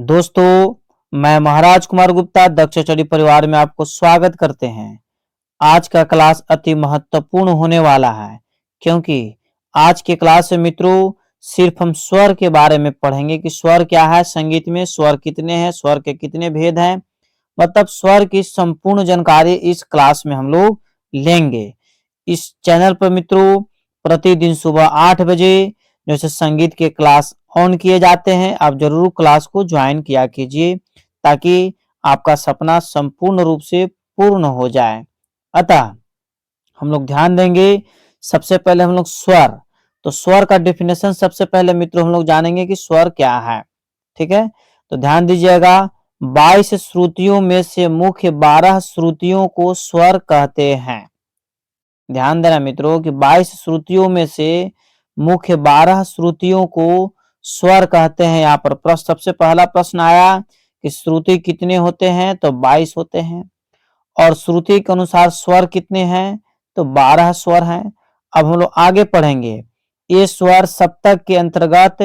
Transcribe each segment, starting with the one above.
दोस्तों, मैं महाराज कुमार गुप्ता दक्ष स्टडी परिवार में आपको स्वागत करते हैं। आज का क्लास अति महत्वपूर्ण होने वाला है, क्योंकि आज के क्लास में मित्रों सिर्फ हम स्वर के बारे में पढ़ेंगे कि स्वर क्या है, संगीत में स्वर कितने हैं, स्वर के कितने भेद हैं, मतलब स्वर की संपूर्ण जानकारी इस क्लास में हम लोग लेंगे। इस चैनल पर मित्रों प्रतिदिन सुबह 8 बजे जैसे संगीत के क्लास ऑन किए जाते हैं। आप जरूर क्लास को ज्वाइन किया कीजिए ताकि आपका सपना संपूर्ण रूप से पूर्ण हो जाए। अतः हम लोग ध्यान देंगे। सबसे पहले हम लोग स्वर, तो स्वर का डेफिनेशन सबसे पहले मित्रों हम लोग जानेंगे कि स्वर क्या है। ठीक है, तो ध्यान दीजिएगा। 22 श्रुतियों में से मुख्य 12 श्रुतियों को स्वर कहते हैं। ध्यान देना मित्रों कि 22 श्रुतियों में से मुख्य 12 श्रुतियों को स्वर कहते हैं। यहाँ पर प्रश्न, सबसे पहला प्रश्न आया कि श्रुति कितने होते हैं, तो 22 होते हैं। और श्रुति के अनुसार स्वर कितने हैं, तो 12 स्वर हैं। अब हम लोग आगे पढ़ेंगे। ये स्वर सप्तक के अंतर्गत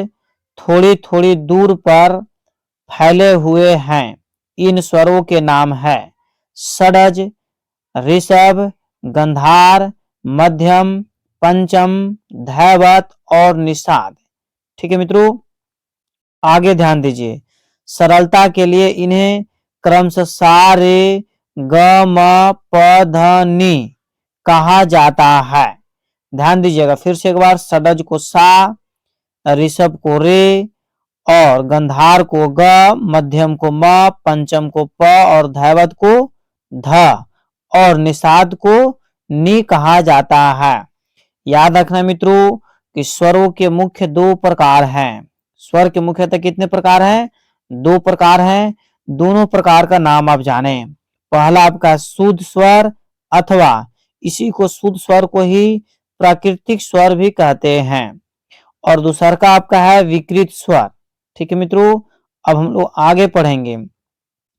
थोड़ी थोड़ी दूर पर फैले हुए हैं। इन स्वरों के नाम है षडज, ऋषभ, गंधार, मध्यम, पंचम, धैवत और निषाद। ठीक है मित्रों, आगे ध्यान दीजिए। सरलता के लिए इन्हें क्रमशः सा रे ग म प ध नि कहा जाता है। ध्यान दीजिएगा फिर से एक बार। षडज को सा, ऋषभ को रे और गंधार को ग, मध्यम को म, पंचम को प और धैवत को ध और निषाद को नि कहा जाता है। याद रखना मित्रों कि स्वरों के मुख्य 2 प्रकार हैं। स्वर के मुख्यतः कितने प्रकार हैं? 2 प्रकार हैं। दोनों प्रकार का नाम आप जाने। पहला आपका शुद्ध स्वर, अथवा इसी को शुद्ध स्वर को ही प्राकृतिक स्वर भी कहते हैं। और दूसरा का आपका है विकृत स्वर। ठीक है मित्रों, अब हम लोग आगे पढ़ेंगे।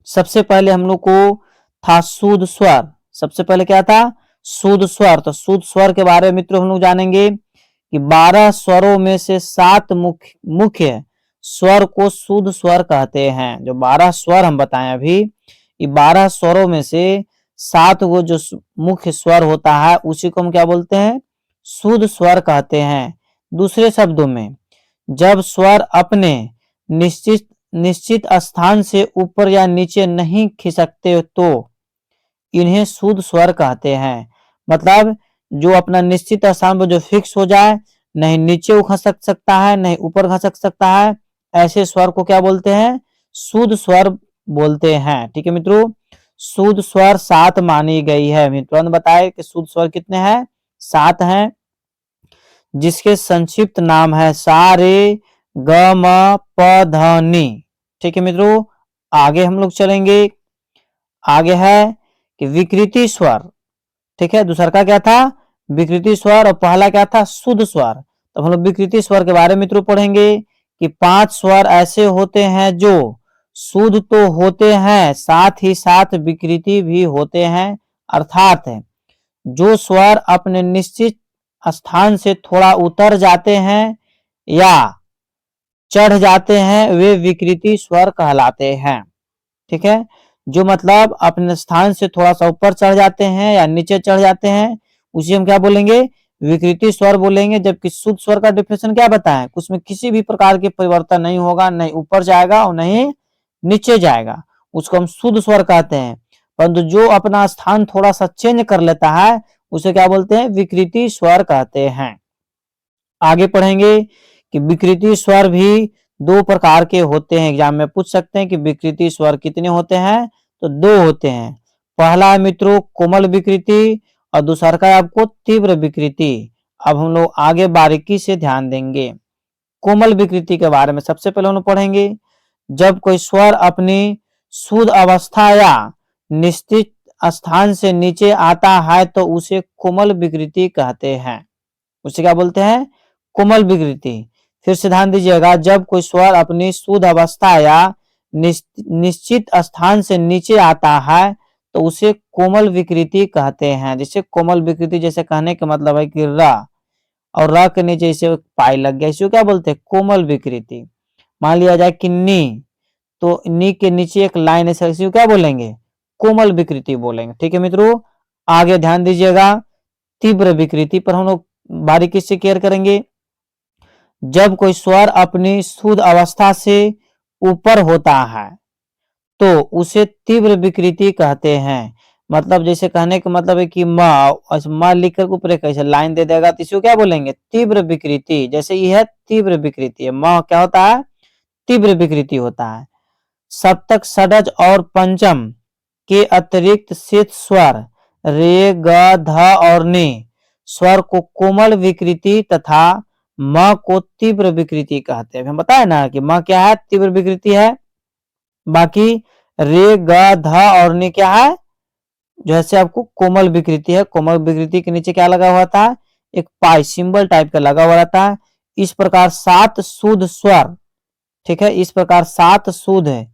सबसे पहले हम लोग को था शुद्ध स्वर। सबसे पहले क्या था? शुद्ध स्वर। तो शुद्ध स्वर के बारे में मित्रों हम लोग जानेंगे कि 12 स्वरों में से 7 मुख्य स्वर को शुद्ध स्वर कहते हैं। जो 12 स्वर हम बताएं अभी, ये 12 स्वरों में से 7 वो जो मुख्य स्वर होता है उसी को हम क्या बोलते हैं? शुद्ध स्वर कहते हैं। दूसरे शब्दों में, जब स्वर अपने निश्चित स्थान से ऊपर या नीचे नहीं खिसकते तो इन्हें शुद्ध स्वर कहते हैं। मतलब जो अपना निश्चित स्थान पर जो फिक्स हो जाए, नहीं नीचे खसक सकता है नहीं ऊपर खसक सकता है, ऐसे स्वर को क्या बोलते हैं? शुद्ध स्वर बोलते हैं। ठीक है मित्रों, शुद्ध स्वर 7 मानी गई है। मित्रों ने बताया कि शुद्ध स्वर कितने हैं? 7 हैं, जिसके संक्षिप्त नाम है सा रे ग म प ध नि। ठीक है मित्रों, आगे हम लोग चलेंगे। आगे है कि विकृति स्वर। ठीक है, दूसरा का क्या था? विकृति स्वर, और पहला क्या था? शुद्ध स्वर। तो हम लोग विकृति स्वर के बारे में मित्रों पढ़ेंगे कि 5 स्वर ऐसे होते हैं जो शुद्ध तो होते हैं साथ ही साथ विकृति भी होते हैं। अर्थात जो स्वर अपने निश्चित स्थान से थोड़ा उतर जाते हैं या चढ़ जाते हैं वे विकृति स्वर कहलाते हैं। ठीक है, जो मतलब अपने स्थान से थोड़ा सा ऊपर चढ़ जाते हैं या नीचे चढ़ जाते हैं उसे हम क्या बोलेंगे? विकृति स्वर बोलेंगे। जबकि शुद्ध स्वर का डेफिनेशन क्या बताएं? उसमें किसी भी प्रकार के परिवर्तन नहीं होगा, नहीं ऊपर जाएगा और नहीं नीचे जाएगा, उसको हम शुद्ध स्वर कहते हैं। परंतु जो अपना स्थान थोड़ा सा चेंज कर लेता है उसे क्या बोलते हैं? विकृति स्वर कहते हैं। आगे पढ़ेंगे कि विकृति स्वर भी 2 प्रकार के होते हैं। एग्जाम में पूछ सकते हैं कि विकृति स्वर कितने होते हैं, तो 2 होते हैं। पहला है मित्रों कोमल विकृति और दूसरा का आपको तीव्र विकृति। अब हम लोग आगे बारीकी से ध्यान देंगे। कोमल विकृति के बारे में सबसे पहले हम लोग पढ़ेंगे। जब कोई स्वर अपनी शुद्ध अवस्था या निश्चित स्थान से नीचे आता है तो उसे कोमल विकृति कहते हैं। उसे क्या बोलते हैं? कोमल विकृति। फिर से ध्यान दीजिएगा, जब कोई स्वर अपनी शुद्ध अवस्था या निश्चित स्थान से नीचे आता है तो उसे कोमल विकृति कहते हैं। जैसे कोमल विकृति, जैसे कहने का मतलब है कि र और र के नीचे इसे पाई लग गया, इसे क्या बोलते हैं? कोमल विकृति। मान लिया जाए कि नी, तो नी के नीचे एक लाइन है, इसी को क्या बोलेंगे? कोमल विकृति बोलेंगे। ठीक है मित्रों, आगे ध्यान दीजिएगा, तीव्र विकृति पर हम लोग बारीकी से केयर करेंगे। जब कोई स्वर अपनी शुद्ध अवस्था से ऊपर होता है तो उसे तीव्र विकृति कहते हैं। मतलब जैसे कहने का मतलब है कि म लिख कर ऊपर एक ऐसे लाइन दे देगा तो इसको क्या बोलेंगे? तीव्र विकृति। जैसे यह तीव्र विकृति है, म क्या होता है? तीव्र विकृति होता है। सप्तक, षडज और पंचम के अतिरिक्त शेष स्वर रे, ग, ध और नि स्वर को कोमल विकृति तथा म को तीव्र विकृति कहते हैं। हम बताए ना कि म क्या है? तीव्र विकृति है। बाकी रे, ग, ध और नि क्या है? जैसे आपको कोमल विकृति है। कोमल विकृति के नीचे क्या लगा हुआ था? एक पाई सिंबल टाइप का लगा हुआ रहता है। इस प्रकार 7 शुद्ध स्वर, ठीक है, इस प्रकार 7 शुद्ध है,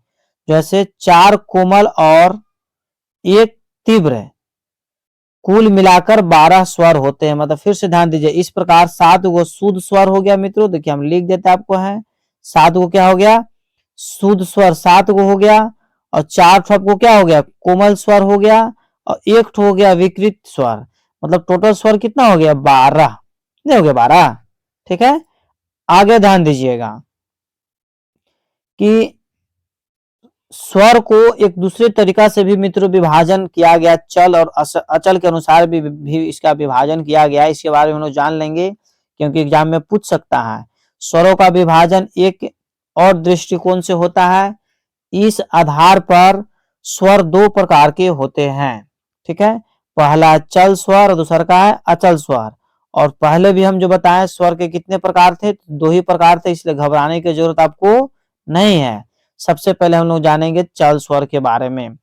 जैसे 4 कोमल और 1 तीव्र है, कुल मिलाकर 12 स्वर होते हैं। मतलब फिर से ध्यान दीजिए, इस प्रकार 7 गो शुद्ध स्वर हो गया मित्रों। देखिए हम लिख देते आपको है, 7 गो क्या हो गया? शुद्ध स्वर 7 गो हो गया, और 4 ठो आपको क्या हो गया? कोमल स्वर हो गया, और 1 ठो हो गया विकृत स्वर। मतलब टोटल स्वर कितना हो गया? 12। कितने हो गया? 12। ठीक है, आगे ध्यान दीजिएगा कि स्वर को एक दूसरे तरीका से भी मित्रों विभाजन किया गया। चल और अचल के अनुसार भी इसका विभाजन किया गया है। इसके बारे में हम लोग जान लेंगे क्योंकि एग्जाम में पूछ सकता है। स्वरों का विभाजन एक और दृष्टिकोण से होता है। इस आधार पर स्वर 2 प्रकार के होते हैं। ठीक है, पहला चल स्वर और दूसरा का है अचल स्वर। और पहले भी हम जो बताएं स्वर के कितने प्रकार थे? 2 ही प्रकार थे, इसलिए घबराने की जरूरत आपको नहीं है। सबसे पहले हम लोग जानेंगे चल स्वर के बारे में।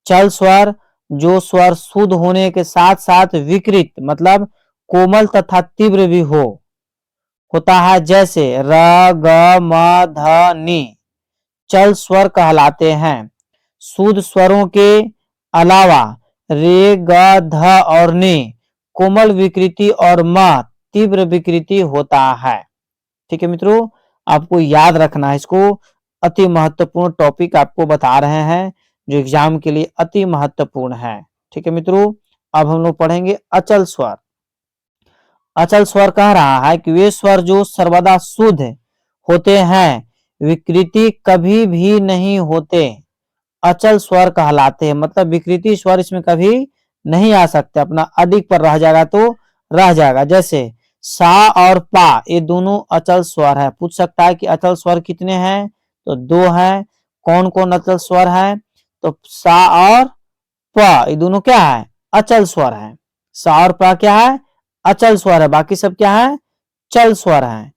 चल स्वर जो स्वर शुद्ध होने के साथ साथ विकृत मतलब कोमल तथा तीव्र भी होता है, जैसे र, ग, म, ध, नि चल स्वर कहलाते हैं। शुद्ध स्वरों के अलावा रे, ग, ध और नि कोमल विकृति और म तीव्र विकृति होता है। ठीक है मित्रों, आपको याद रखना है इसको। अति महत्वपूर्ण टॉपिक आपको बता रहे हैं जो एग्जाम के लिए अति महत्वपूर्ण है। ठीक है मित्रों, अब हम लोग पढ़ेंगे अचल स्वर। अचल स्वर कह रहा है कि वे स्वर जो सर्वदा शुद्ध होते हैं, विकृति कभी भी नहीं होते, अचल स्वर कहलाते हैं। मतलब विकृति स्वर इसमें कभी नहीं आ सकते, अपना अधिक पर रह जाएगा तो रह जाएगा। जैसे सा और पा, ये दोनों अचल स्वर है। पूछ सकता है कि अचल स्वर कितने हैं? तो 2 हैं। कौन कौन अचल स्वर है? तो सा और प, ये दोनों क्या है? अचल स्वर है। सा और पा क्या है? अचल स्वर है। बाकी सब क्या है? चल स्वर है।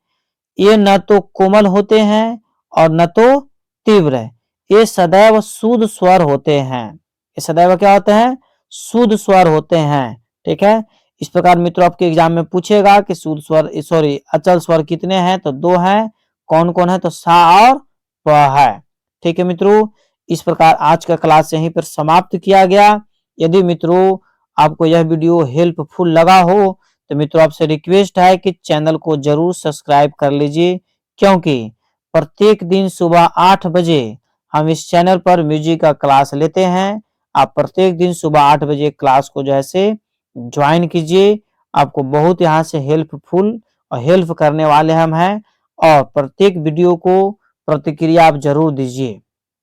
ये न तो कोमल होते हैं और न तो तीव्र है, ये सदैव शुद्ध स्वर होते हैं। ये सदैव क्या होते हैं? शुद्ध स्वर होते हैं। ठीक है, इस प्रकार मित्रों आपके एग्जाम में पूछेगा कि शुद्ध स्वर अचल स्वर कितने हैं? तो 2 हैं। कौन कौन है? तो सा और प है। ठीक है मित्रों, इस प्रकार आज का क्लास यहीं पर समाप्त किया गया। यदि मित्रों आपको यह वीडियो हेल्पफुल लगा हो तो मित्रों आपसे रिक्वेस्ट है कि चैनल को जरूर सब्सक्राइब कर लीजिए, क्योंकि प्रत्येक दिन सुबह 8 बजे हम इस चैनल पर म्यूजिक का क्लास लेते हैं। आप प्रत्येक दिन सुबह 8 बजे क्लास को जैसे ज्वाइन कीजिए। आपको बहुत यहाँ से हेल्पफुल और हेल्प करने वाले हम हैं, और प्रत्येक वीडियो को प्रतिक्रिया आप जरूर दीजिए।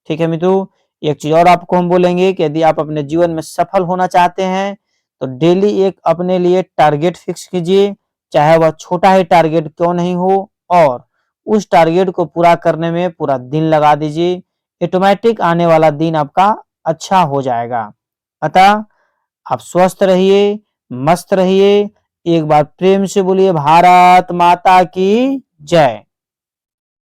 ठीक है मित्रों, एक चीज और आपको हम बोलेंगे कि यदि आप अपने जीवन में सफल होना चाहते हैं तो डेली एक अपने लिए टारगेट फिक्स कीजिए, चाहे वह छोटा ही टारगेट क्यों नहीं हो, और उस टारगेट को पूरा करने में पूरा दिन लगा दीजिए। ऑटोमेटिक आने वाला दिन आपका अच्छा हो जाएगा। अतः आप स्वस्थ रहिए, मस्त रहिए। एक बार प्रेम से बोलिए भारत माता की जय।